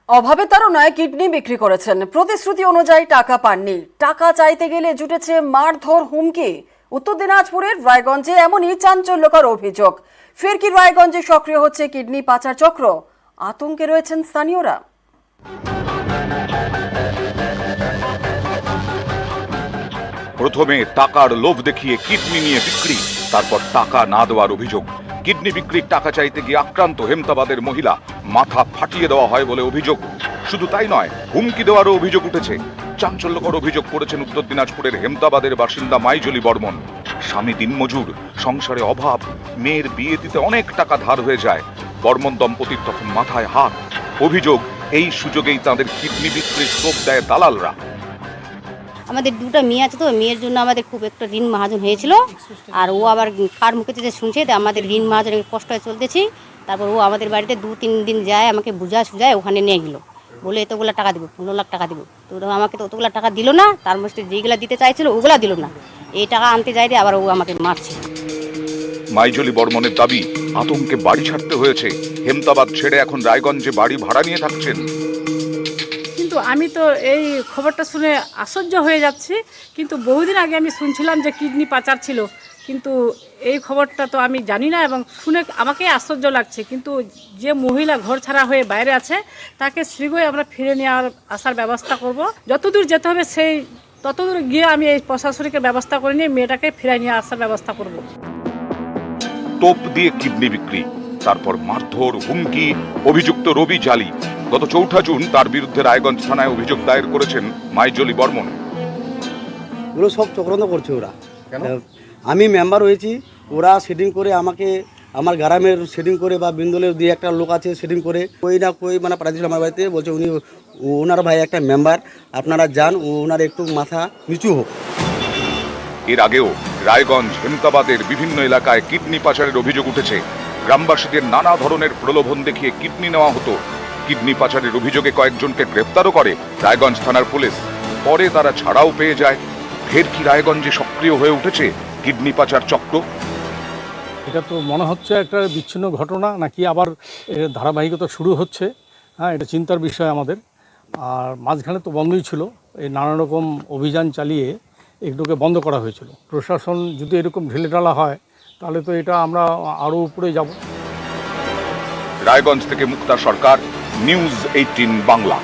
অভাবে তাড়নায় কিডনি বিক্রি করেছেন, প্রতিশ্রুতি অনুযায়ী টাকা পাননি, টাকা চাইতে গেলে জুটেছে মারধর হুমকি। উত্তর দিনাজপুরের রায়গঞ্জে এমনই চাঞ্চল্যকর অভিযোগ। ফের কি রায়গঞ্জে সক্রিয় হচ্ছে কিডনি পাচার চক্র? আতঙ্কে রয়েছেন স্থানীয়রা। প্রথমে টাকার লোভ দেখিয়ে কিডনি নিয়ে বিক্রি, তারপর টাকা না দেওয়ার অভিযোগ। কিডনি বিক্রির টাকা চাইতে গিয়ে আক্রান্ত হেমতাবাদের মহিলা, মাথা ফাটিয়ে দেওয়া হয় বলে অভিযোগ। শুধু তাই নয়, হুমকি দেওয়ারও অভিযোগ উঠেছে। চাঞ্চল্যকর অভিযোগ করেছেন উত্তর দিনাজপুরের হেমতাবাদের বাসিন্দা মাইজলি বর্মন। স্বামী দিনমজুর, সংসারে অভাব, মেয়ের বিয়ে দিতে অনেক টাকা ধার হয়ে যায়। বর্মন দম্পতির তখন মাথায় হাত। অভিযোগ, এই সুযোগেই তাদের কিডনি বিক্রির টোপ দেয় দালালরা। আমাদের দুটো মেয়ে আছে, তো মেয়ের জন্য আমাদের খুব একটা ঋণ মহাজন হয়েছিল। আর ও আবার কার মুখে যে শুনছে আমাদের ঋণ মহাজনের কষ্ট চলতেছি। তারপর ও আমাদের বাড়িতে 2-3 দিন যায়, আমাকে সুজায় ওখানে নিয়ে গেলো, বলে এতগুলো টাকা দেবো, 15 লাখ টাকা দেবো। তো আমাকে তো অতগুলো টাকা দিল না, তার মধ্যে যেগুলো দিতে চাইছিল ওগুলা দিল না। এই টাকা আনতে যাই দিয়ে আবার ও আমাকে মারছে। মাইজলি বর্মনের দাবি, আতঙ্কে বাড়ি ছাড়তে হয়েছে। হেমতাবাদ ছেড়ে এখন রায়গঞ্জে বাড়ি ভাড়া নিয়ে থাকছেন। কিন্তু আমি তো এই খবরটা শুনে আশ্চর্য হয়ে যাচ্ছি। কিন্তু বহুদিন আগে আমি শুনছিলাম যে কিডনি পাচার ছিল, কিন্তু এই খবরটা তো আমি জানি না এবং শুনে আমাকে আশ্চর্য লাগছে। কিন্তু যে মহিলা ঘর ছাড়া হয়ে বাইরে আছে তাকে শীঘ্রই আমরা ফিরে নিয়ে আসার ব্যবস্থা করব। যতদূর যেতে হবে সেই ততদূর গিয়ে আমি এই প্রশাসনিক ব্যবস্থা করে নিয়ে মেয়েটাকে ফিরে নিয়ে আসার ব্যবস্থা করব। টোপ দিয়ে কিডনি বিক্রি, তারপর মারধর, হুমকি। অভিযুক্ত রবি জালি। গত 4 জুন তার বিরুদ্ধে রায়গঞ্জ থানায় অভিযোগ দায়ের করেছেন মাইজলি বর্মন। ওগুলো সব চক্রান্ত করছে ওরা। আমি মেম্বার হয়েছি, ওরা সেটিং করে আমাকে, আমার গ্রামের সেটিং করে বা বিন্দুলের দিয়ে একটা লোক আছে সেটিং করে কই না কই মানে পাঠাচ্ছিল আমার বাড়িতে, বলছে উনি ওনার ভাই একটা মেম্বার, আপনারা যান, ওনার একটু মাথা নিচু হোক। এর আগেও রায়গঞ্জ, হেমতাবাদের বিভিন্ন এলাকায় কিডনি পাচারের অভিযোগ উঠেছে। গ্রামবাসীদের নানা ধরনের প্রলোভন দেখিয়ে কিডনি নেওয়া হতো। কিডনি পাচারের অভিযোগে কয়েকজনকে গ্রেফতারও করে রায়গঞ্জ থানার পুলিশ। পরে তারা ছাড়াও পেয়ে যায়। ফের কি রায়গঞ্জে সক্রিয় হয়ে উঠেছে কিডনি পাচার চক্র? এটা তো মনে হচ্ছে একটা বিচ্ছিন্ন ঘটনা, নাকি আবার এর ধারাবাহিকতা শুরু হচ্ছে। হ্যাঁ, এটা চিন্তার বিষয় আমাদের। আর মাঝখানে তো বন্ধই ছিল, এই নানা রকম অভিযান চালিয়ে এগুলোকে বন্ধ করা হয়েছিল। প্রশাসন যদি এরকম ঢিলেঢালা হয় তাহলে তো এটা আমরা আরও উপরে যাব। রায়গঞ্জ থেকে মুক্তা সরকার, নিউজ 18 বাংলা।